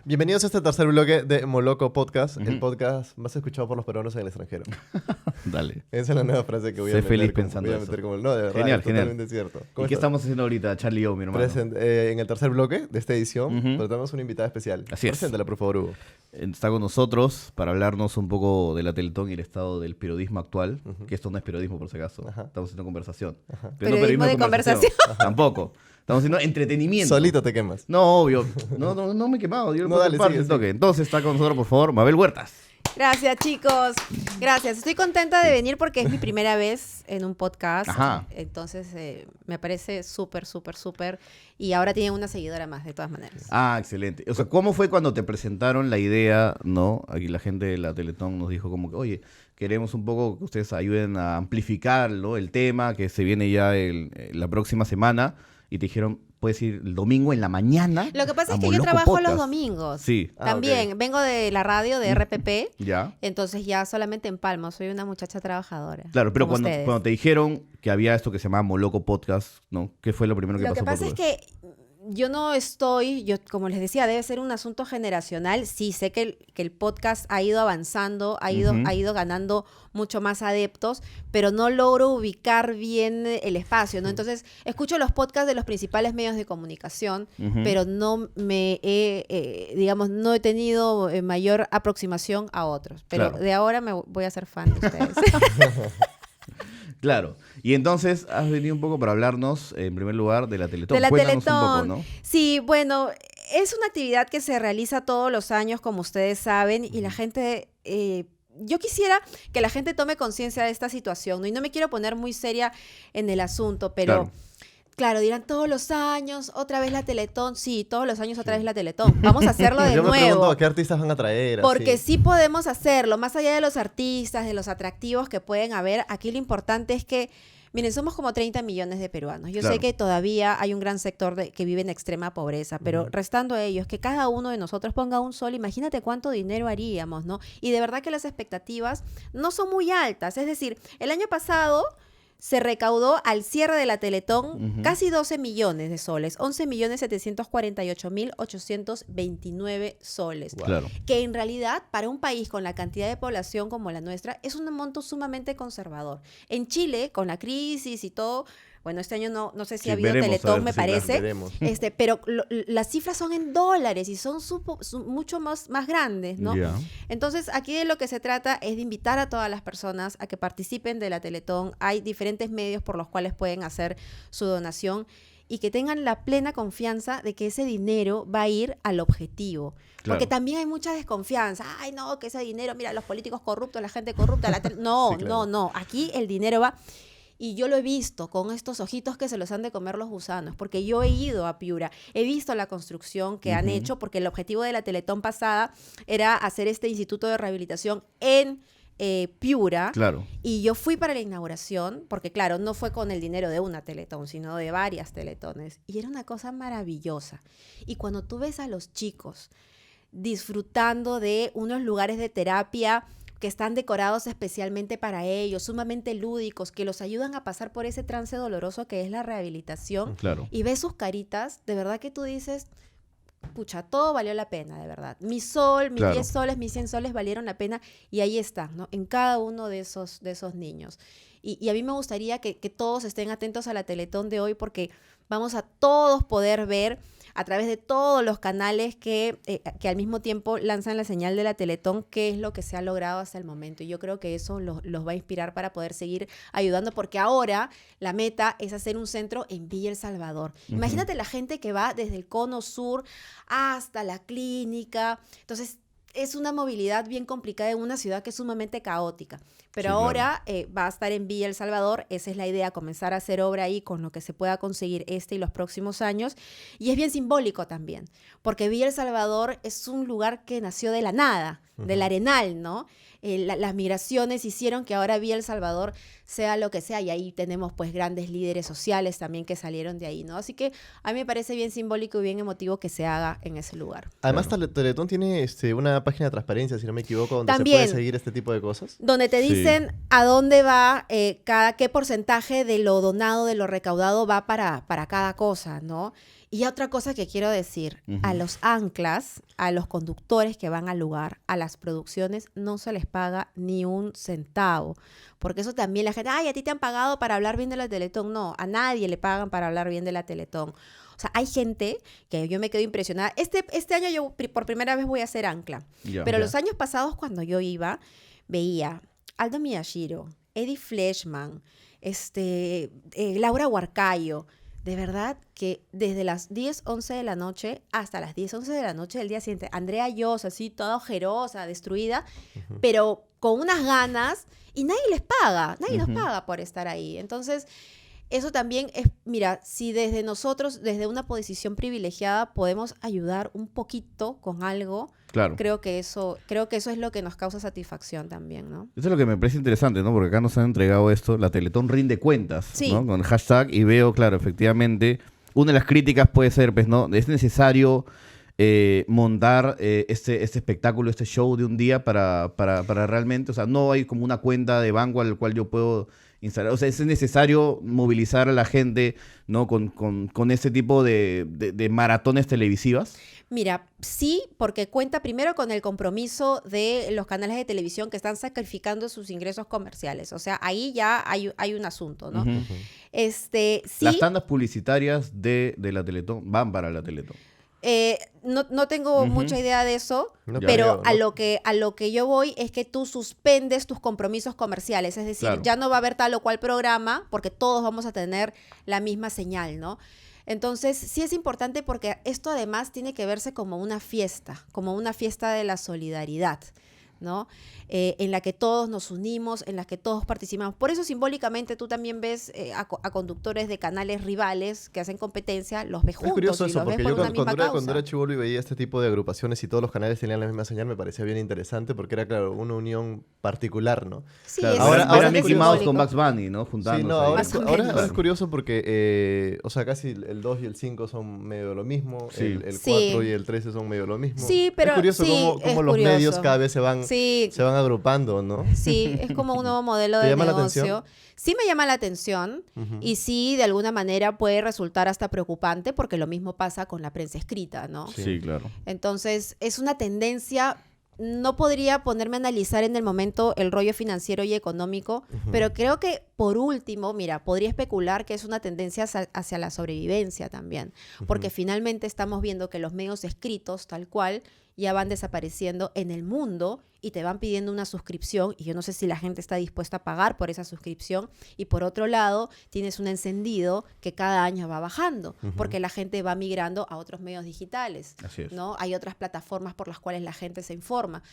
Bienvenidos a este tercer bloque de Moloco Podcast, el podcast más escuchado por los peruanos en el extranjero. Dale. Esa es la nueva frase que voy a Sé meter. feliz pensando voy a eso. meter como, no, de verdad, Genial, es genial. totalmente cierto. ¿Y qué estamos haciendo ahorita, Charlie y yo, mi hermano? En el tercer bloque de esta edición, Ujú. pero tenemos una invitada especial. Así es. Preséntala, por favor, Hugo. Está con nosotros para hablarnos un poco de la Teletón y el estado del periodismo actual. Que esto no es periodismo, por si acaso. Ajá. Estamos haciendo conversación. Ajá. Pero no Periodismo de conversación. Tampoco. Estamos haciendo entretenimiento. Solito te quemas. No, obvio. No me he quemado. Yo No, dale, sigue, toque. Entonces está con nosotros, por favor, Mabel Huertas. Gracias, chicos. Gracias. Estoy contenta de venir porque es mi primera vez en un podcast. Ajá. Entonces, me parece súper. Y ahora tienen una seguidora más, de todas maneras. Ah, excelente. O sea, ¿cómo fue cuando te presentaron la idea, no? Aquí la gente de la Teletón nos dijo como que, oye, queremos un poco que ustedes ayuden a amplificar, ¿no?, el tema que se viene ya la próxima semana. Y te dijeron, puedes ir el domingo en la mañana. Lo que pasa a es que yo Moloco trabajo Podcast. los domingos. Sí. También. ok. Vengo de la radio de RPP. Ya. Entonces ya solamente en Palma. Soy una muchacha trabajadora. Claro, pero como cuando ustedes. te dijeron que había esto que se llamaba Moloco Podcast, ¿no? ¿Qué fue lo primero que Lo pasó que pasa por es tu que yo como les decía, debe ser un asunto generacional. Sí, sé que el podcast ha ido avanzando, ha ido ganando mucho más adeptos, pero no logro ubicar bien el espacio, ¿no? Entonces, escucho los podcasts de los principales medios de comunicación, Ujú. pero no me he, digamos, no he tenido mayor aproximación a otros. Pero Claro. de ahora me voy a ser fan de ustedes. Claro. Y entonces has venido un poco para hablarnos, en primer lugar, de la Teletón. De la Cuéntanos Teletón. un poco, ¿no? Sí, bueno, es una actividad que se realiza todos los años, como ustedes saben, y la gente... yo quisiera que la gente tome conciencia de esta situación, ¿no? Y no me quiero poner muy seria en el asunto, pero... Claro, dirán todos los años, otra vez la Teletón. Sí, todos los años otra vez la Teletón. Vamos a hacerlo de Yo me pregunto nuevo. a qué artistas van a traer. Porque así. sí podemos hacerlo, más allá de los artistas, de los atractivos que pueden haber. Aquí lo importante es que, miren, somos como 30 millones de peruanos. Yo Claro. sé que todavía hay un gran sector que vive en extrema pobreza, pero Ujú. restando a ellos, que cada uno de nosotros ponga un sol, imagínate cuánto dinero haríamos, ¿no? Y de verdad que las expectativas no son muy altas. Es decir, el año pasado se recaudó al cierre de la Teletón Ujú. casi 12 millones de soles, 11.748.829 soles. Wow. Claro. Que en realidad, para un país con la cantidad de población como la nuestra, es un monto sumamente conservador. En Chile, con la crisis y todo, bueno, este año no sé si Sí, ha habido veremos, a Teletón, ver me si la parece, Veremos. pero las cifras son en dólares y son mucho más grandes, ¿no? Ya. Entonces, aquí de lo que se trata es de invitar a todas las personas a que participen de la Teletón. Hay diferentes medios por los cuales pueden hacer su donación y que tengan la plena confianza de que ese dinero va a ir al objetivo. Claro. Porque también hay mucha desconfianza. Ay, no, que ese dinero, mira, los políticos corruptos, la gente corrupta. No, Sí, claro. no. Aquí el dinero va... Y yo lo he visto con estos ojitos que se los han de comer los gusanos, porque yo he ido a Piura, he visto la construcción que han Ujú. hecho, porque el objetivo de la Teletón pasada era hacer este instituto de rehabilitación en Piura. Claro. Y yo fui para la inauguración, porque claro, no fue con el dinero de una Teletón, sino de varias Teletones. Y era una cosa maravillosa. Y cuando tú ves a los chicos disfrutando de unos lugares de terapia que están decorados especialmente para ellos, sumamente lúdicos, que los ayudan a pasar por ese trance doloroso que es la rehabilitación, Claro. y ves sus caritas, de verdad que tú dices, pucha, todo valió la pena, de verdad. Mi sol, mis Claro. 10 soles, mis 100 soles valieron la pena, y ahí están, ¿no? En cada uno de esos niños. Y a mí me gustaría que todos estén atentos a la Teletón de hoy, porque vamos a todos poder ver a través de todos los canales que al mismo tiempo lanzan la señal de la Teletón, qué es lo que se ha logrado hasta el momento. Y yo creo que eso los va a inspirar para poder seguir ayudando, porque ahora la meta es hacer un centro en Villa El Salvador. Ujú. Imagínate la gente que va desde el cono sur hasta la clínica. Entonces, es una movilidad bien complicada en una ciudad que es sumamente caótica. Pero Sí, ahora va a estar en Villa El Salvador. Esa es la idea, comenzar a hacer obra ahí con lo que se pueda conseguir este y los próximos años. Y es bien simbólico también, porque Villa El Salvador es un lugar que nació de la nada, del Arenal, ¿no? Las migraciones hicieron que ahora Villa El Salvador sea lo que sea, y ahí tenemos pues grandes líderes sociales también que salieron de ahí, ¿no? Así que a mí me parece bien simbólico y bien emotivo que se haga en ese lugar. Además, Claro. Teletón tiene una página de transparencia, si no me equivoco, donde También. se puede seguir este tipo de cosas. Donde te Sí. dicen a dónde va, qué porcentaje de lo donado, de lo recaudado va para cada cosa, ¿no? Y otra cosa que quiero decir, Ujú. a los anclas, a los conductores que van al lugar, a las producciones, no se les paga ni un centavo. Porque eso también la gente, ay, a ti te han pagado para hablar bien de la Teletón. No, a nadie le pagan para hablar bien de la Teletón. O sea, hay gente que yo me quedo impresionada. Este año yo por primera vez voy a hacer ancla. Ya. Pero Ya. los años pasados cuando yo iba, veía Aldo Miyashiro, Eddie Fleischmann, Laura Huarcayo. De verdad que desde las 10, 11 de la noche hasta las 10, 11 de la noche del día siguiente, Andrea Yoss, así toda ojerosa, destruida, pero con unas ganas y nadie les paga, nadie nos Ujú. paga por estar ahí. Entonces, eso también es, mira, si desde nosotros, desde una posición privilegiada, podemos ayudar un poquito con algo, Claro. creo que eso es lo que nos causa satisfacción también, ¿no? Eso es lo que me parece interesante, ¿no? Porque acá nos han entregado esto, la Teletón rinde cuentas, Sí. ¿no? Con el hashtag, y veo, claro, efectivamente, una de las críticas puede ser, pues, ¿no? Es necesario montar este espectáculo, este show de un día para realmente, o sea, no hay como una cuenta de banco al cual yo puedo instalar, o sea, es necesario movilizar a la gente, ¿no? Con ese tipo de maratones televisivas. Mira, sí, porque cuenta primero con el compromiso de los canales de televisión que están sacrificando sus ingresos comerciales. O sea, ahí ya hay un asunto, ¿no? Ujú. Sí, Las tandas publicitarias de la Teletón van para la Teletón. no tengo Ujú. mucha idea de eso, No pero creo, ¿no? a lo que yo voy es que tú suspendes tus compromisos comerciales. Es decir, Claro. ya no va a haber tal o cual programa porque todos vamos a tener la misma señal, ¿no? Entonces, sí es importante porque esto además tiene que verse como una fiesta de la solidaridad, ¿no? En la que todos nos unimos, en la que todos participamos. Por eso simbólicamente tú también ves a conductores de canales rivales que hacen competencia, los ves Es juntos curioso y eso, los ves porque por yo una misma cuando causa. era chibolo y veía este tipo de agrupaciones y todos los canales tenían la misma señal, me parecía bien interesante porque era, claro, una unión particular, ¿no? Sí, Claro, es ahora- ver a bastante Mickey Mouse con simbólico. Bugs Bunny, ¿no? Juntándose Sí, no, ahí. ahora, Más o ahora menos. es curioso porque, o sea, casi el 2 y el 5 son medio lo mismo, Sí. el Sí. 4 y el 13 son medio lo mismo. Sí, pero es curioso sí, cómo es los medios curioso. cada vez Sí, se van agrupando, ¿no? sí, es como un nuevo modelo ¿Te de llama la negocio. atención? Sí me llama la atención Ujú. y sí, de alguna manera puede resultar hasta preocupante porque lo mismo pasa con la prensa escrita, ¿no? Sí, claro. Entonces, es una tendencia, no podría ponerme a analizar en el momento el rollo financiero y económico, pero creo que por último, mira, podría especular que es una tendencia hacia la sobrevivencia también, porque finalmente estamos viendo que los medios escritos, tal cual, ya van desapareciendo en el mundo y te van pidiendo una suscripción y yo no sé si la gente está dispuesta a pagar por esa suscripción y por otro lado tienes un encendido que cada año va bajando porque la gente va migrando a otros medios digitales, Así es. ¿no? Hay otras plataformas por las cuales la gente se informa.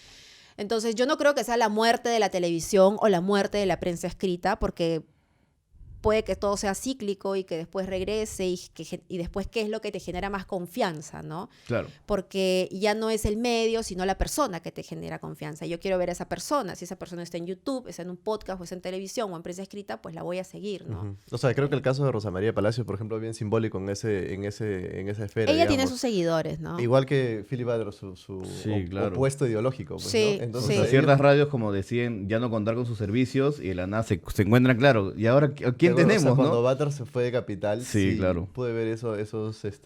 Entonces yo no creo que sea la muerte de la televisión o la muerte de la prensa escrita porque puede que todo sea cíclico y que después regrese y después qué es lo que te genera más confianza, ¿no? Claro. Porque ya no es el medio, sino la persona que te genera confianza. Yo quiero ver a esa persona. Si esa persona está en YouTube, está en un podcast, o está en televisión o en prensa escrita, pues la voy a seguir, ¿no? Ujú. O sea, creo que el caso de Rosa María Palacios, por ejemplo, es bien simbólico en esa esfera. Ella tiene digamos. sus seguidores, ¿no? Igual que Philip Adler, su Sí, claro. opuesto ideológico. Pues, Sí, ¿no? O sí. sea, ellos- ciertas radios, como decían, ya no contar con sus servicios y de la nada se encuentran, claro. ¿Y ahora quién Pero, o sea, tenemos, cuando no? Butter se fue de Capital, Sí, claro. pude ver esos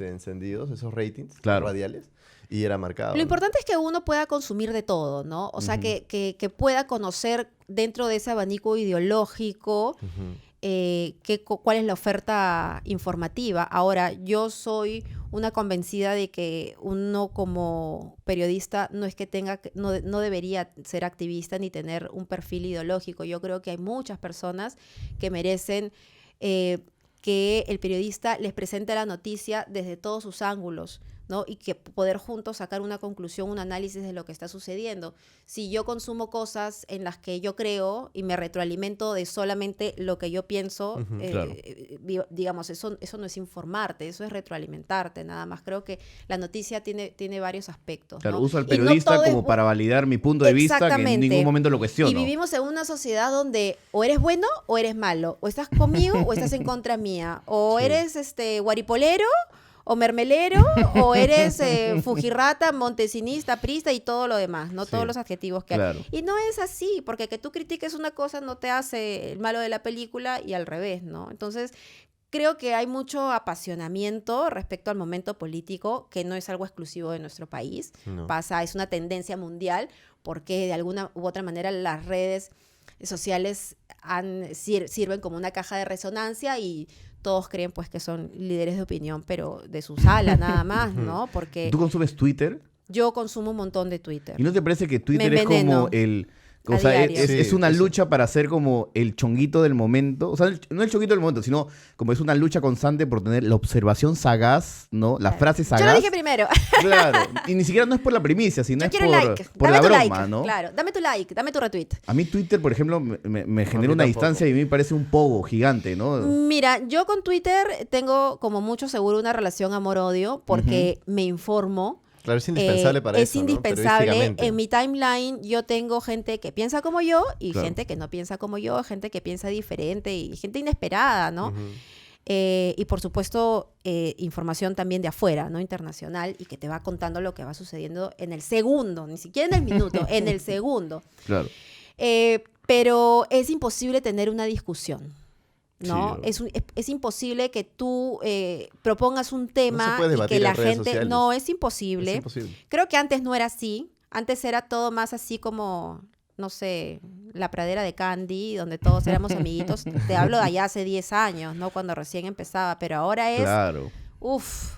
encendidos, esos ratings Claro. radiales, y era marcado. Lo ¿no? importante es que uno pueda consumir de todo, ¿no? O sea, Ujú. que pueda conocer dentro de ese abanico ideológico Ujú. cuál es la oferta informativa. Ahora, yo soy una convencida de que uno como periodista no es que no debería ser activista ni tener un perfil ideológico. Yo creo que hay muchas personas que merecen que el periodista les presente la noticia desde todos sus ángulos, ¿no? Y que poder juntos sacar una conclusión, un análisis de lo que está sucediendo. Si yo consumo cosas en las que yo creo y me retroalimento de solamente lo que yo pienso, Ujú, claro. digamos, eso no es informarte, eso es retroalimentarte, nada más. Creo que la noticia tiene varios aspectos, Claro, ¿no? uso al Y no periodista todo es como para validar mi punto de vista, que en Exactamente. ningún momento lo cuestiono. Y vivimos en una sociedad donde o eres bueno o eres malo, o estás conmigo o estás en contra mía, o Sí. eres guaripolero o mermelero, o eres fujirrata, montesinista, prista y todo lo demás, ¿no? Sí. Todos los adjetivos que hay. Claro. Y no es así, porque que tú critiques una cosa no te hace el malo de la película y al revés, ¿no? Entonces, creo que hay mucho apasionamiento respecto al momento político, que no es algo exclusivo de nuestro país. No. Es una tendencia mundial, porque de alguna u otra manera las redes sociales sirven como una caja de resonancia y todos creen pues que son líderes de opinión, pero de su sala nada más, ¿no? Porque ¿Tú consumes Twitter? yo consumo un montón de Twitter. ¿Y no te parece que Twitter Me es como enveneno el... a O sea, diario. es Sí, una eso. lucha para ser como el chonguito del momento. O sea, no el chonguito del momento, sino como es una lucha constante por tener la observación sagaz, ¿no? La frase Yo sagaz. lo dije primero. Claro. Y ni siquiera no es por la primicia, sino Yo es quiero por, like. por Dame la tu broma, like. ¿no? Claro, dame tu like, dame tu retweet. A mí Twitter, por ejemplo, me genera mí una tampoco. distancia y a mí me parece un pogo gigante, ¿no? Mira, yo con Twitter tengo como mucho seguro una relación amor-odio porque me informo. Claro, es indispensable para es eso, ¿no? indispensable. Periodísticamente. En mi timeline yo tengo gente que piensa como yo y Claro. gente que no piensa como yo, gente que piensa diferente y gente inesperada, ¿no? Ujú. Y por supuesto, información también de afuera, ¿no? Internacional, y que te va contando lo que va sucediendo en el segundo, ni siquiera en el minuto, en el segundo. Claro. Pero es imposible tener una discusión, ¿no? Sí, Es imposible que tú propongas un tema puede y debatir que la en redes gente... sociales. No, es imposible. Es imposible. Creo que antes no era así. Antes era todo más así como, no sé, la pradera de Candy, donde todos éramos amiguitos. Te hablo de allá hace 10 años, ¿no? Cuando recién empezaba. Pero ahora Claro.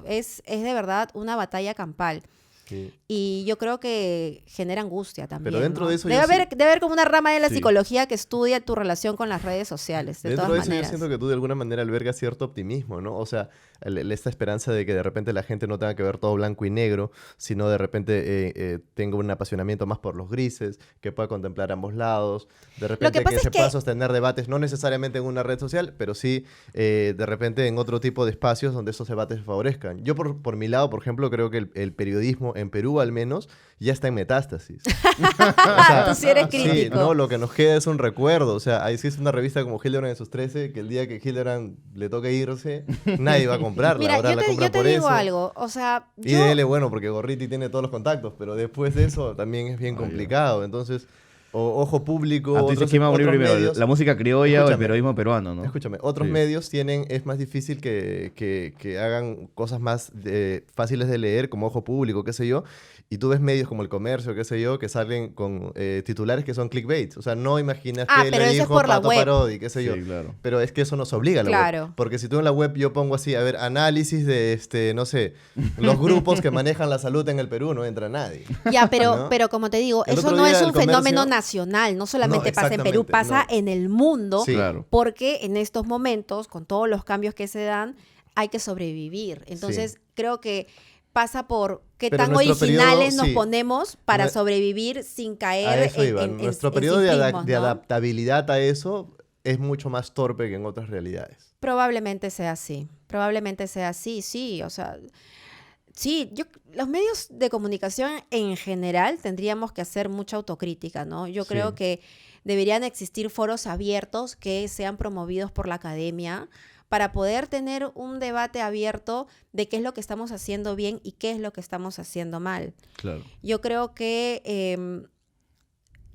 es de verdad una batalla campal. Sí. Y yo creo que genera angustia también. Pero dentro ¿no? de eso debe yo haber como una rama de la Sí. psicología que estudia tu relación con las redes sociales, de Dentro todas de eso maneras. yo siento que tú de alguna manera albergas cierto optimismo, ¿no? O sea, esta esperanza de que de repente la gente no tenga que ver todo blanco y negro, sino de repente tenga un apasionamiento más por los grises, que pueda contemplar ambos lados, de repente pasa que es se que- pueda sostener debates, no necesariamente en una red social, pero sí de repente en otro tipo de espacios donde esos debates se favorezcan. Yo por mi lado, por ejemplo, creo que el periodismo en Perú al menos ya está en metástasis. Tú sí eres Sí, crítico. no, lo que nos queda es un recuerdo. O sea, ahí sí es una revista como Hildebrand en sus 13, que el día que Hildebrand le toque irse, nadie va a comprarla. Mira, Ahora yo la te compran por digo eso. algo. O sea, Y yo... DL, bueno, porque Gorriti tiene todos los contactos, pero después de eso también es bien complicado. Entonces, ojo público, Ah, tú dices otros, quién va a morir otros primero, medios. la música criolla o el Escúchame. periodismo peruano, ¿no? Escúchame, otros Sí. medios es más difícil que hagan cosas más fáciles de leer, como Ojo Público, qué sé yo, y tú ves medios como El Comercio, qué sé yo, que salen con titulares que son clickbait. O sea, no imaginas Ah, que pero le eso es dijo por la Pato web. Parodi, qué sé yo. Sí, claro. Pero es que eso nos obliga a la Claro. web. Porque si tú en la web yo pongo así, a ver, análisis de, no sé, los grupos que manejan la salud en el Perú, no entra nadie. Ya, pero, ¿No? pero como te digo, El eso otro no día es El un fenómeno Comercio- nacional, no solamente No, pasa en Perú, exactamente, pasa no. en el mundo, Sí. Claro. porque en estos momentos, con todos los cambios que se dan, hay que sobrevivir. Entonces, creo que pasa por qué Pero tan nuestro originales periodo, nos sí. ponemos para Nue- sobrevivir sin A caer eso iba. Nuestro en periodo de simplismos, ¿no? adaptabilidad a eso es mucho más torpe que en otras realidades. Probablemente sea así, sí, o sea, sí, los medios de comunicación en general tendríamos que hacer mucha autocrítica, ¿no? Yo Sí. creo que deberían existir foros abiertos que sean promovidos por la academia para poder tener un debate abierto de qué es lo que estamos haciendo bien y qué es lo que estamos haciendo mal. Claro. Yo creo que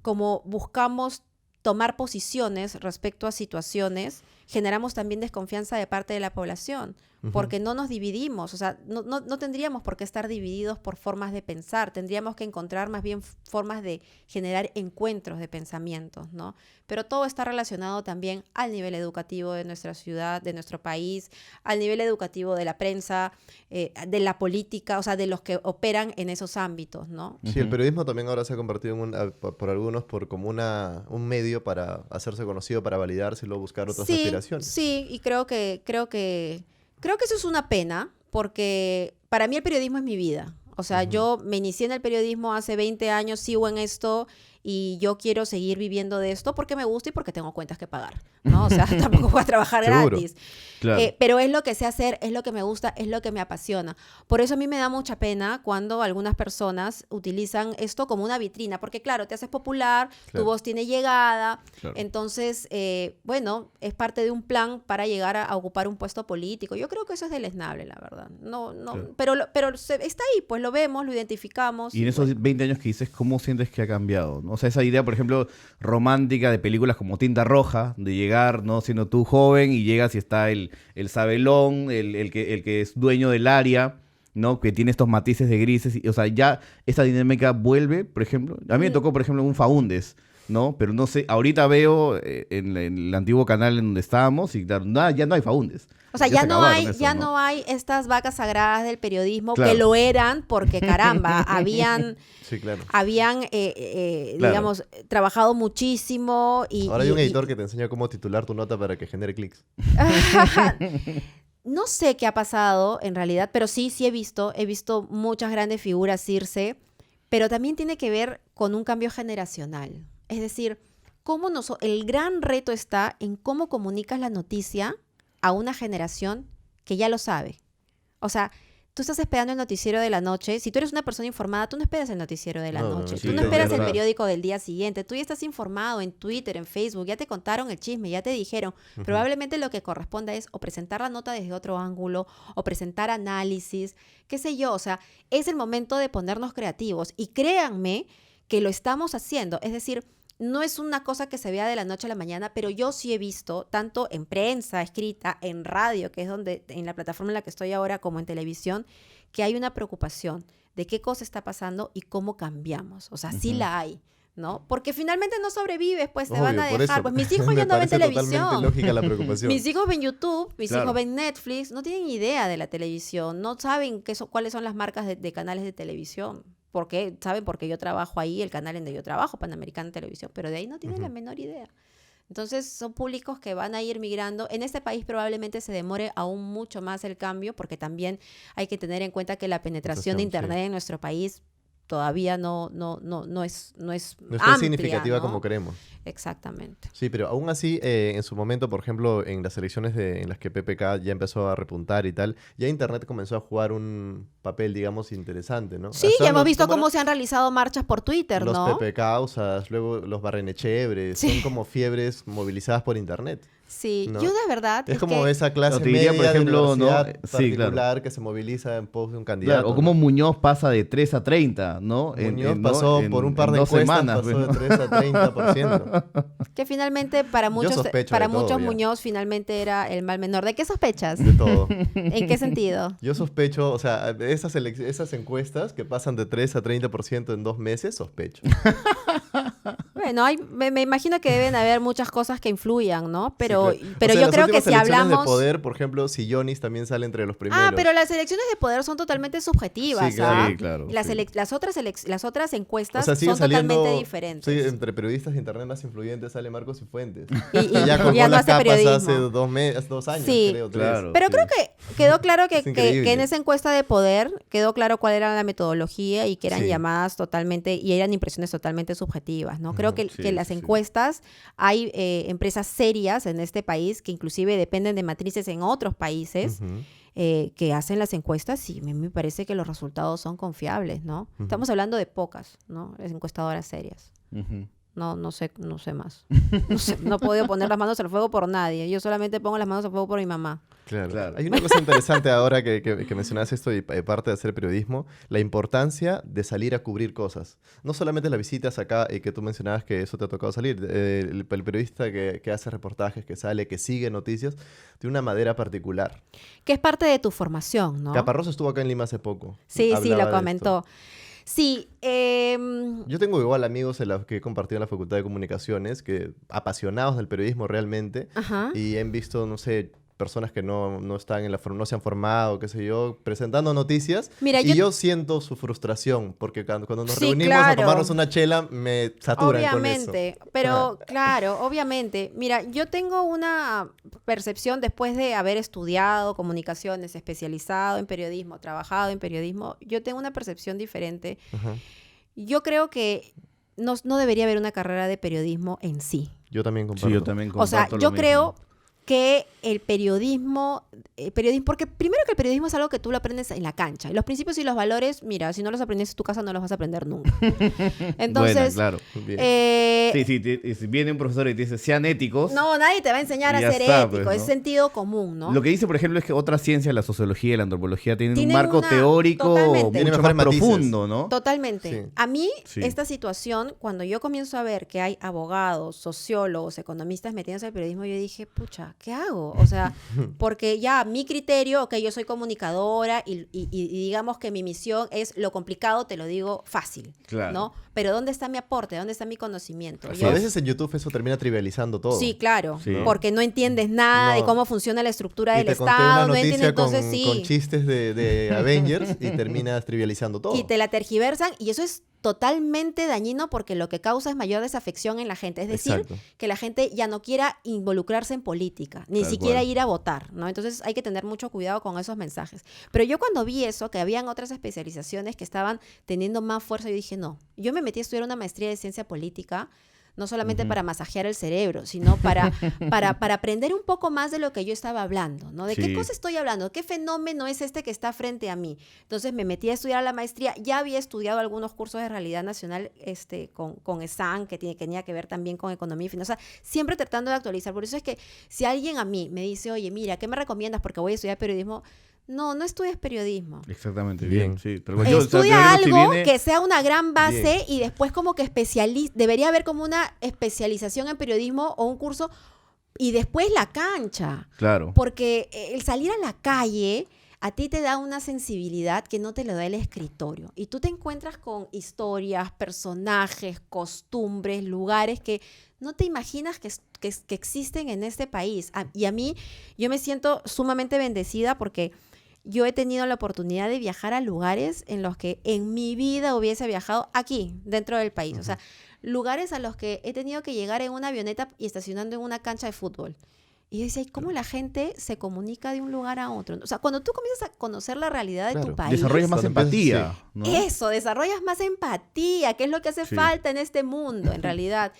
como buscamos tomar posiciones respecto a situaciones, generamos también desconfianza de parte de la población, porque no nos dividimos, o sea, no tendríamos por qué estar divididos por formas de pensar, tendríamos que encontrar más bien formas de generar encuentros de pensamientos, ¿no? Pero todo está relacionado también al nivel educativo de nuestra ciudad, de nuestro país, al nivel educativo de la prensa, de la política, o sea, de los que operan en esos ámbitos, ¿no? Sí, el periodismo también ahora se ha convertido por algunos como un medio para hacerse conocido, para validarse y luego buscar otras aspiraciones. Sí, y creo que eso es una pena, porque para mí el periodismo es mi vida. O sea, yo me inicié en el periodismo hace 20 años, sigo en esto y yo quiero seguir viviendo de esto porque me gusta y porque tengo cuentas que pagar, ¿no? O sea, tampoco voy a trabajar Seguro. gratis. Claro. Pero es lo que sé hacer, es lo que me gusta, es lo que me apasiona. Por eso a mí me da mucha pena cuando algunas personas utilizan esto como una vitrina, porque claro, te haces popular, tu Claro. voz tiene llegada, Claro. entonces, bueno, es parte de un plan para llegar a ocupar un puesto político. Yo creo que eso es deleznable, la verdad. No, Claro. pero está ahí, pues lo vemos, lo identificamos. Y en bueno. esos 20 años que dices, ¿cómo sientes que ha cambiado? ¿no? O sea, esa idea, por ejemplo, romántica de películas como Tinta Roja, de llegar, ¿no? Siendo tú joven y llegas y está el sabelón, el que es dueño del área, ¿no? Que tiene estos matices de grises. O sea, ya esta dinámica vuelve, por ejemplo. A mí me tocó, por ejemplo, un Faúndes, ¿no? Pero no sé, ahorita veo en el antiguo canal en donde estábamos y claro, ya no hay Faúndes. O sea, Ya ya se no acabaron hay, eso, ya ¿no? no hay estas vacas sagradas del periodismo Claro. que lo eran porque, caramba, habían, Sí, claro. Claro. digamos, trabajado muchísimo y... Ahora hay un editor que te enseña cómo titular tu nota para que genere clics. No sé qué ha pasado en realidad, pero sí he visto muchas grandes figuras irse, pero también tiene que ver con un cambio generacional. Es decir, el gran reto está en cómo comunicas la noticia a una generación que ya lo sabe. O sea, tú estás esperando el noticiero de la noche. Si tú eres una persona informada, tú no esperas el noticiero de la No, no, noche. sí, Tú no es esperas el verdad. periódico del día siguiente. Tú ya estás informado en Twitter, en Facebook. Ya te contaron el chisme, ya te dijeron. Probablemente lo que corresponda es o presentar la nota desde otro ángulo o presentar análisis, qué sé yo. O sea, es el momento de ponernos creativos. Y créanme que lo estamos haciendo. Es decir, no es una cosa que se vea de la noche a la mañana, pero yo sí he visto, tanto en prensa escrita, en radio, que es en la plataforma en la que estoy ahora, como en televisión, que hay una preocupación de qué cosa está pasando y cómo cambiamos. O sea, sí la hay, ¿no? Porque finalmente no sobrevives, pues te Obvio, van a por dejar. eso Pues mis hijos me ya no ven parece totalmente televisión. lógica la preocupación. Mis hijos ven YouTube, mis Claro. hijos ven Netflix, no tienen idea de la televisión, no saben cuáles son las marcas de canales de televisión. Porque saben porque yo trabajo ahí, el canal en donde yo trabajo, Panamericana Televisión, pero de ahí no tienen la menor idea. Entonces son públicos que van a ir migrando. En este país probablemente se demore aún mucho más el cambio, porque también hay que tener en cuenta que la penetración de Sí. Internet en nuestro país todavía no es No es tan amplia, significativa ¿no? como queremos. Exactamente. Sí, pero aún así, en su momento, por ejemplo, en las elecciones en las que PPK ya empezó a repuntar y tal, ya Internet comenzó a jugar un papel, digamos, interesante, ¿no? Sí, ya hemos visto cómo se han realizado marchas por Twitter, los ¿no? PPK, luego los Barrenechebres, Sí. son como fiebres movilizadas por Internet. Sí, ¿no? yo de verdad Es como que esa clase No, te diría, media por ejemplo, de universidad ¿no? Sí, claro. particular que se moviliza en pos de un candidato. Claro, o como ¿no? Muñoz pasa de 3 a 30, ¿no? Muñoz ¿no? pasó por un par de 2 encuestas, semanas, pasó de pues, 3 a 30%. que finalmente para muchos sospecho de todo, ya. Muñoz finalmente era el mal menor. ¿De qué sospechas? De todo. ¿En qué sentido? Yo sospecho, o sea, esas encuestas que pasan de 3 a 30% en 2 meses, sospecho. Bueno, me imagino que deben haber muchas cosas que influyan, ¿no? Pero, Sí, claro. pero O sea, yo las creo que últimas si elecciones hablamos... de poder, por ejemplo, Sillonis también sale entre los primeros. Ah, pero las elecciones de poder son totalmente subjetivas, Sí, claro. ¿ah? Sí, claro, Las, sí. las otras O encuestas sea, sigue son saliendo, totalmente diferentes. sí, entre periodistas de internet más influyentes sale Marcos Cifuentes. Y Que ya colgó ya no las hace capas periodismo. hace 2 años, Sí. creo, 3. Claro. Pero Sí. creo que quedó claro que Es increíble. en esa encuesta de poder quedó claro cuál era la metodología y que eran Sí. llamadas totalmente, y eran impresiones totalmente subjetivas, ¿no? Creo que, Sí, que las sí. encuestas, hay empresas serias en este país que inclusive dependen de matrices en otros países que hacen las encuestas y me parece que los resultados son confiables, ¿no? Estamos hablando de pocas, ¿no? Las encuestadoras serias. Ujú. No sé más. No he podido poner las manos al fuego por nadie. Yo solamente pongo las manos al fuego por mi mamá. Claro. Claro. Hay una cosa interesante ahora que mencionas esto y parte de hacer periodismo, la importancia de salir a cubrir cosas. No solamente las visitas acá, que tú mencionabas que eso te ha tocado salir, el periodista que hace reportajes, que sale, que sigue noticias, de una manera particular. Que es parte de tu formación, ¿no? Caparrós estuvo acá en Lima hace poco. Sí, Hablaba lo de comentó. esto. Sí, Yo tengo igual amigos que he compartido en la Facultad de Comunicaciones, que apasionados del periodismo realmente, ajá. y han visto, no sé, personas que no están no se han formado, qué sé yo, presentando noticias. Mira, y yo siento su frustración, porque cuando nos Sí, reunimos a claro. tomarnos una chela, me saturan con eso. Obviamente, pero claro, obviamente. Mira, yo tengo una percepción después de haber estudiado comunicaciones, especializado en periodismo, trabajado en periodismo, yo tengo una percepción diferente. Ajá. Yo creo que no debería haber una carrera de periodismo en sí. Yo también comparto. Sí, yo también O sea, comparto lo yo mismo. creo que el periodismo, porque primero que el periodismo es algo que tú lo aprendes en la cancha. Y los principios y los valores, mira, si no los aprendes en tu casa no los vas a aprender nunca. Entonces, Buena, claro. Bien. Si viene un profesor y te dice, sean éticos. no, nadie te va a enseñar Y a ya ser está, ético, pues, es ¿no? sentido común, ¿no? Lo que dice, por ejemplo, es que otras ciencias, la sociología y la antropología, tienen un Tienen marco una- teórico totalmente. Tienen mucho mejores más matices. profundo, ¿no? Totalmente. Sí. A mí, Sí. esta situación, cuando yo comienzo a ver que hay abogados, sociólogos, economistas metiéndose al periodismo, yo dije, pucha, ¿qué hago? O sea, porque ya mi criterio, ok, yo soy comunicadora y digamos que mi misión es lo complicado, te lo digo fácil, Claro. ¿no? Pero ¿dónde está mi aporte? ¿Dónde está mi conocimiento? Así Yo- A veces en YouTube eso termina trivializando todo. Sí, claro, Sí. porque no entiendes nada de No. cómo funciona la estructura Y del te conté una Estado, no entiendes, noticia entonces con sí. chistes de Avengers y terminas trivializando todo. Y te la tergiversan y eso es totalmente dañino porque lo que causa es mayor desafección en la gente. Es decir, Exacto. que la gente ya no quiera involucrarse en política, ni Tal siquiera cual. ir a votar, ¿no? Entonces hay que tener mucho cuidado con esos mensajes. Pero yo cuando vi eso, que habían otras especializaciones que estaban teniendo más fuerza, yo dije, no, yo me metí a estudiar una maestría de ciencia política, no solamente Ujú. para masajear el cerebro, sino para aprender un poco más de lo que yo estaba hablando, ¿no? ¿De qué Sí. cosa estoy hablando? ¿Qué fenómeno es este que está frente a mí? Entonces me metí a estudiar la maestría, ya había estudiado algunos cursos de realidad nacional con ESAN, que tenía que ver también con economía y finanzas, siempre tratando de actualizar. Por eso es que si alguien a mí me dice, oye, mira, ¿qué me recomiendas? Porque voy a estudiar periodismo. No estudies periodismo. Exactamente, Bien. bien. Sí, tal cual. Yo, o sea, Estudia por ejemplo, algo si viene- que sea una gran base Bien. y después como que debería haber como una especialización en periodismo o un curso y después la cancha. Claro. Porque el salir a la calle a ti te da una sensibilidad que no te lo da el escritorio. Y tú te encuentras con historias, personajes, costumbres, lugares que no te imaginas que existen en este país. Y a mí, yo me siento sumamente bendecida porque yo he tenido la oportunidad de viajar a lugares en los que en mi vida hubiese viajado aquí, dentro del país. O sea, lugares a los que he tenido que llegar en una avioneta y estacionando en una cancha de fútbol. Y yo decía, ¿y cómo la gente se comunica de un lugar a otro? O sea, cuando tú comienzas a conocer la realidad de tu Claro. país, Desarrollas más Cuando empiezas, empatía, ¿no? eso, desarrollas más empatía, que es lo que hace Sí. falta en este mundo, en realidad.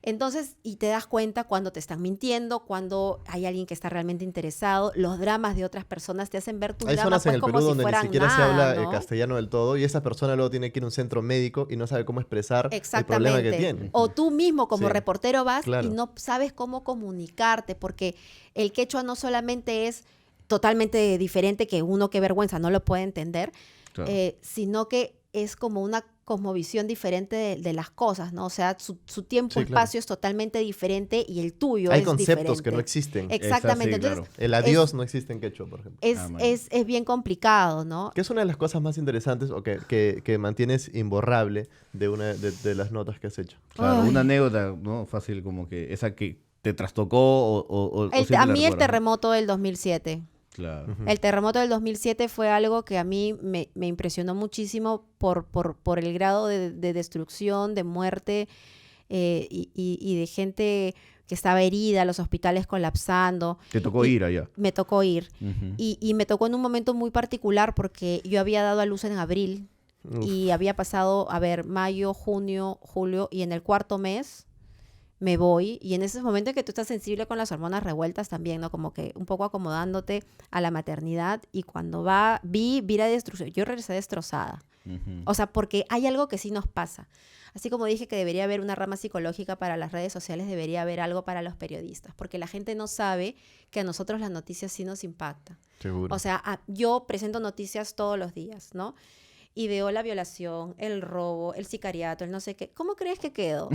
Entonces, y te das cuenta cuando te están mintiendo, cuando hay alguien que está realmente interesado, los dramas de otras personas te hacen ver tus Hay dramas zonas en pues, el como Perú si donde ni fueran siquiera se nada, habla ¿no? castellano del todo y esa persona luego tiene que ir a un centro médico y no sabe cómo expresar el problema Exactamente. que tiene. O tú mismo como Sí, reportero vas claro. y no sabes cómo comunicarte, porque el quechua no solamente es totalmente diferente que uno, qué vergüenza, no lo puede entender, Claro. sino que es como una cosmovisión diferente de las cosas, ¿no? O sea, su tiempo, Sí, claro. espacio es totalmente diferente y el tuyo Hay es conceptos diferente. que no existen. Exactamente. Exacto, sí, Entonces, El adiós no existe en quechua, por ejemplo. es, Ah, man. es bien complicado, ¿no? Que es una de las cosas más interesantes o que mantienes imborrable de una de las notas que has hecho. Claro, Ay. una anécdota, ¿no? Fácil como que esa que te trastocó o siempre A la mí el recuerdas, ¿no? terremoto del 2007. Claro. Ujú. El terremoto del 2007 fue algo que a mí me impresionó muchísimo por el grado de destrucción, de muerte y de gente que estaba herida, los hospitales colapsando. Te tocó Y- ir allá. Me tocó ir. Ujú. Y me tocó en un momento muy particular porque yo había dado a luz en abril Uf. y había pasado, a ver, mayo, junio, julio y en el cuarto mes me voy y en ese momento en que tú estás sensible con las hormonas revueltas también, ¿no? Como que un poco acomodándote a la maternidad y cuando vi la destrucción, yo regresé destrozada. Ujú. O sea, porque hay algo que sí nos pasa. Así como dije que debería haber una rama psicológica para las redes sociales, debería haber algo para los periodistas, porque la gente no sabe que a nosotros las noticias sí nos impactan. Seguro. O sea, yo presento noticias todos los días, ¿no? Y veo la violación, el robo, el sicariato, el no sé qué. ¿Cómo crees que quedo?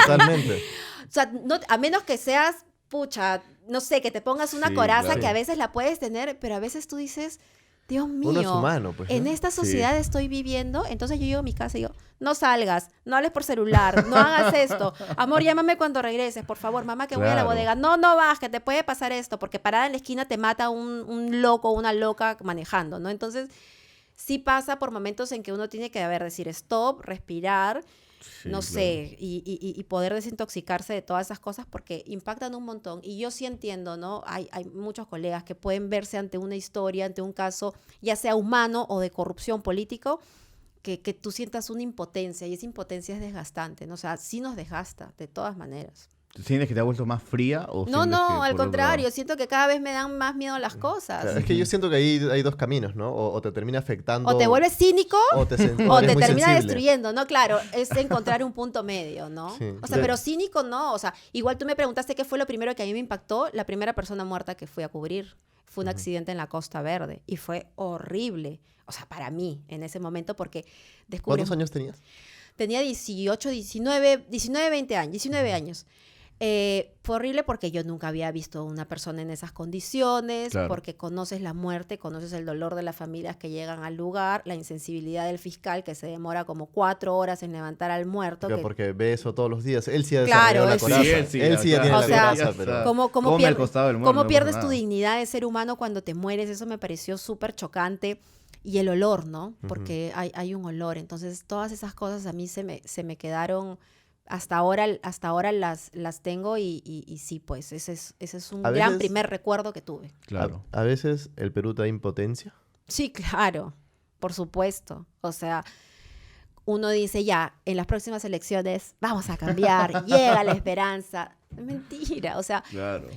Totalmente. O sea, a menos que seas, pucha, no sé, que te pongas una Sí, coraza claro. que a veces la puedes tener, pero a veces tú dices, Dios mío, Uno es humano, pues. en ¿no? esta Sí. sociedad estoy viviendo. Entonces yo llego a mi casa y digo, no salgas, no hables por celular, no hagas esto. Amor, llámame cuando regreses, por favor, mamá, que voy a la Claro. bodega. No vas, que te puede pasar esto, porque parada en la esquina te mata un loco, una loca manejando, ¿no? Entonces, sí pasa por momentos en que uno tiene que, decir stop, respirar, Sí, no claro. sé, y poder desintoxicarse de todas esas cosas porque impactan un montón. Y yo sí entiendo, ¿no? Hay muchos colegas que pueden verse ante una historia, ante un caso, ya sea humano o de corrupción político, que tú sientas una impotencia y esa impotencia es desgastante, ¿no? O sea, sí nos desgasta, de todas maneras. ¿Sientes que te ha vuelto más fría o No, sientes que no, al por otro contrario, lado? siento que cada vez me dan más miedo las cosas. Claro, es que yo siento que ahí hay dos caminos, ¿no? O te termina afectando. O te vuelves cínico o te, o eres te muy termina sensible. destruyendo, ¿no? Claro, es encontrar un punto medio, ¿no? Sí. O sea, De- pero cínico no, o sea, igual tú me preguntaste qué fue lo primero que a mí me impactó, la primera persona muerta que fui a cubrir fue un accidente en la Costa Verde y fue horrible, o sea, para mí en ese momento porque descubrí... ¿Cuántos años tenías? Tenía 18, 19, 20 años, 19 años. Fue horrible porque yo nunca había visto una persona en esas condiciones, Claro. porque conoces la muerte, conoces el dolor de las familias que llegan al lugar, la insensibilidad del fiscal que se demora como 4 horas en levantar al muerto. Que, Porque ve eso todos los días. Él sí ha Claro, desarrollado la él sí. coraza. Sí, él sí, él sí ya claro. tiene O la sea, coraza, pero... ¿Cómo Come al costado del muerto, cómo no pasa pierdes tu nada. dignidad de ser humano cuando te mueres? Eso me pareció súper chocante. Y el olor, ¿no? Porque hay un olor. Entonces, todas esas cosas a mí se me quedaron... Hasta ahora las tengo y sí, pues ese es un A gran veces- primer recuerdo que tuve. Claro. A veces el Perú te da impotencia. Sí, claro, por supuesto. O sea, uno dice ya, en las próximas elecciones vamos a cambiar, llega la esperanza. Es mentira, o sea, Claro.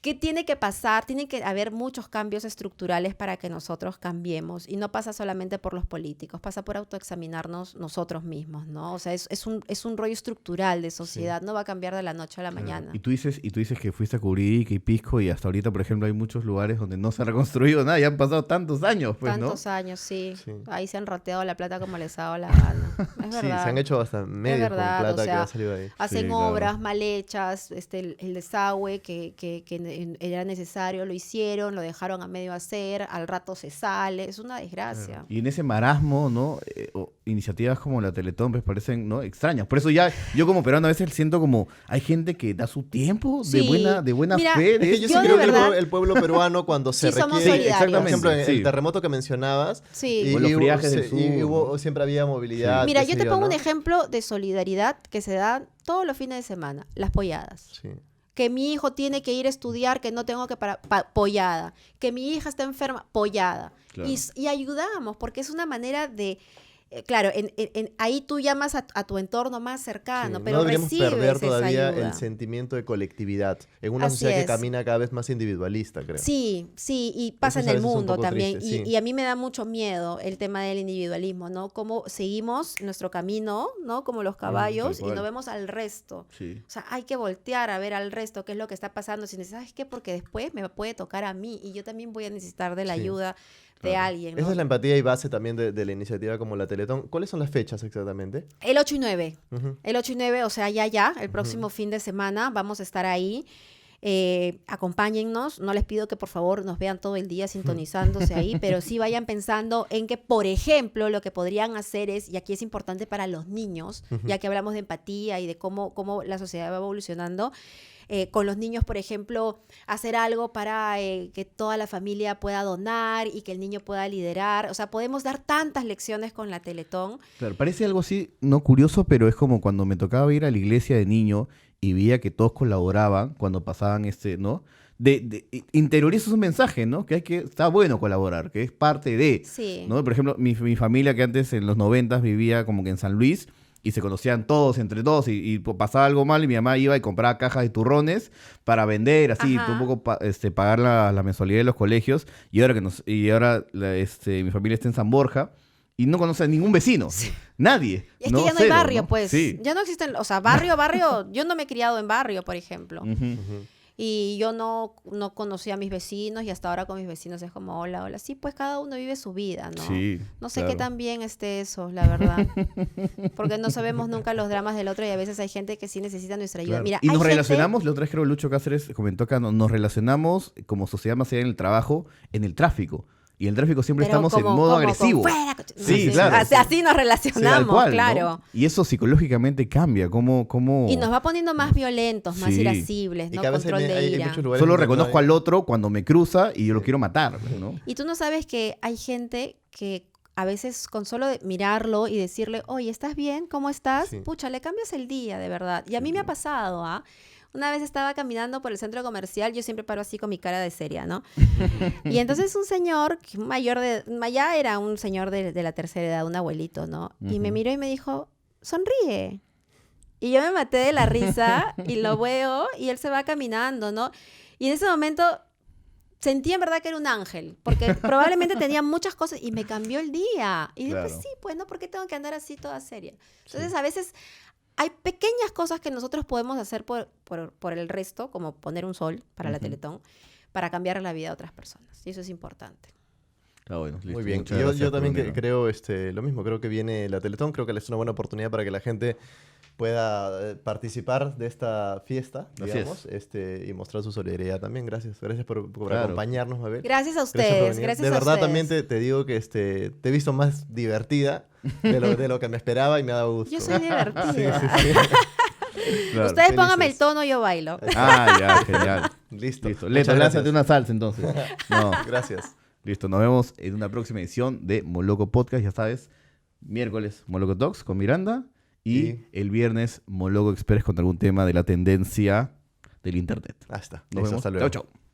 ¿qué tiene que pasar? Tiene que haber muchos cambios estructurales para que nosotros cambiemos. Y no pasa solamente por los políticos, pasa por autoexaminarnos nosotros mismos, ¿no? O sea, es un rollo estructural de sociedad, no va a cambiar de la noche a la mañana. Y tú dices que fuiste a cubrir Ica y Pisco y hasta ahorita, por ejemplo, hay muchos lugares donde no se ha reconstruido nada, ya han pasado tantos años, pues, Tantos años, sí. Sí. Ahí se han roteado la plata como les ha dado la gana. Es Sí, verdad. se han hecho hasta medios con verdad, plata o que sea, ha salido ahí. Hacen Sí, claro. obras mal hechas, el desagüe que era necesario, lo hicieron, lo dejaron a medio hacer, al rato se sale, es una desgracia. Y en ese marasmo, ¿no? Iniciativas como la Teletón, pues parecen, ¿no? Extrañas. Por eso ya, yo como peruano a veces siento como, hay gente que da su tiempo Sí. de buena Mira, fe. Es que yo sí Yo de creo que verdad- el pueblo peruano cuando se Sí, somos requiere... solidarios. Por Exactamente, ejemplo, en sí. el terremoto que mencionabas, Sí. O los hubo- friajes del y sur, hubo- siempre había movilidad. Mira, qué yo sé te pongo un ¿no? ejemplo de solidaridad que se da todos los fines de semana, las polladas. Sí. Que mi hijo tiene que ir a estudiar, que no tengo que pollada. Que mi hija está enferma, pollada. Claro. Y ayudamos, porque es una manera de... claro, ahí tú llamas a tu entorno más cercano, Sí, pero no deberíamos recibes perder esa todavía ayuda. el sentimiento de colectividad en una Así sociedad que es. camina cada vez más individualista, creo. Sí, sí, y pasa Eso en a el veces es un mundo poco también. triste, sí. Y a mí me da mucho miedo el tema del individualismo, ¿no? Cómo seguimos nuestro camino, ¿no? Como los caballos, tal y no cual. vemos al resto. Sí. O sea, hay que voltear a ver al resto qué es lo que está pasando. Si necesitas, ¿sabes qué? Porque después me puede tocar a mí y yo también voy a necesitar de la Sí, ayuda de claro. alguien, ¿no? Esa es la empatía y base también de la iniciativa como la Teletón. ¿Cuáles son las fechas exactamente? El 8 y 9. Ujú. El 8 y 9, o sea, ya, el próximo fin de semana vamos a estar ahí. Acompáñennos. No les pido que por favor nos vean todo el día sintonizándose ahí, pero sí vayan pensando en que, por ejemplo, lo que podrían hacer es, y aquí es importante para los niños, ya que hablamos de empatía y de cómo la sociedad va evolucionando, con los niños, por ejemplo, hacer algo para que toda la familia pueda donar y que el niño pueda liderar. O sea, podemos dar tantas lecciones con la Teletón. Claro, parece algo así, no curioso, pero es como cuando me tocaba ir a la iglesia de niño y veía que todos colaboraban cuando pasaban ¿no? Interiorizas un mensaje, ¿no? Está bueno colaborar, que es parte de, Sí. ¿no? Por ejemplo, mi familia que antes en los 90s vivía como que en San Luis y se conocían todos, entre todos, y pasaba algo mal y mi mamá iba y compraba cajas de turrones para vender, así, Ajá. un poco pagar la mensualidad de los colegios, y ahora mi familia está en San Borja, y no conoce a ningún vecino, nadie. Es ¿no? que ya no hay Cero, barrio, ¿no? pues. Sí. Ya no existen, o sea, barrio, yo no me he criado en barrio, por ejemplo. Ujú. Ujú. Y yo no conocía a mis vecinos y hasta ahora con mis vecinos es como, hola, hola. Sí, pues cada uno vive su vida, ¿no? Sí, No sé claro. qué tan bien esté eso, la verdad. Porque no sabemos nunca los dramas del otro y a veces hay gente que sí necesita nuestra ayuda. Claro. Mira, Y hay nos gente- relacionamos, la otra vez creo Lucho Cáceres comentó acá, nos relacionamos como sociedad más allá en el trabajo, en el tráfico. Y en el tráfico siempre pero estamos en como- modo como con agresivo. fuera, Sí, claro. Así nos Sí, relacionamos, tal cual, ¿no? claro. Y eso psicológicamente cambia, cómo... Y nos va poniendo más violentos, más Sí. irascibles, Y ¿no? cada vez Control de hay ira. muchos lugares Solo donde no reconozco hay- al otro cuando me cruza y yo lo quiero matar, ¿no? Y tú no sabes que hay gente que a veces con solo mirarlo y decirle, oye, ¿estás bien? ¿Cómo estás? Sí. Pucha, le cambias el día, de verdad. Y a mí me ha pasado, ¿ah? Una vez estaba caminando por el centro comercial, yo siempre paro así con mi cara de seria, ¿no? Y entonces un señor, ya era un señor de la tercera edad, un abuelito, ¿no? Y me Ujú. miró y me dijo, sonríe. Y yo me maté de la risa y lo veo y él se va caminando, ¿no? Y en ese momento sentí en verdad que era un ángel, porque probablemente tenía muchas cosas y me cambió el día. Y después Claro. sí, pues, ¿no? ¿Por qué tengo que andar así toda seria? Entonces, a veces hay pequeñas cosas que nosotros podemos hacer por el resto, como poner un sol para la Ujú. Teletón, para cambiar la vida de otras personas. Y eso es importante. Ah, bueno, listo. Muy bien. Muchas Yo gracias por también venir, ¿no? creo lo mismo. Creo que viene la Teletón. Creo que es una buena oportunidad para que la gente pueda participar de esta fiesta, Así digamos, y mostrar su solidaridad también. Gracias. Gracias por Claro. acompañarnos, Mabel. Gracias a Gracias por ustedes, venir. gracias De a verdad ustedes. también te digo que te he visto más divertida de lo que me esperaba y me ha dado gusto. Yo soy divertida. Sí, sí, Claro. Ustedes pónganme el felices. tono, yo bailo. Ah, ya, genial. Listo. Listo. Muchas Leto, gracias. lánzate una salsa entonces. No. Gracias. Listo, nos vemos en una próxima edición de Moloco Podcast, ya sabes. Miércoles Moloco Talks con Miranda y el viernes Moloco Express con algún tema de la tendencia del internet. Hasta. Nos vemos. Hasta luego. Chau, chau.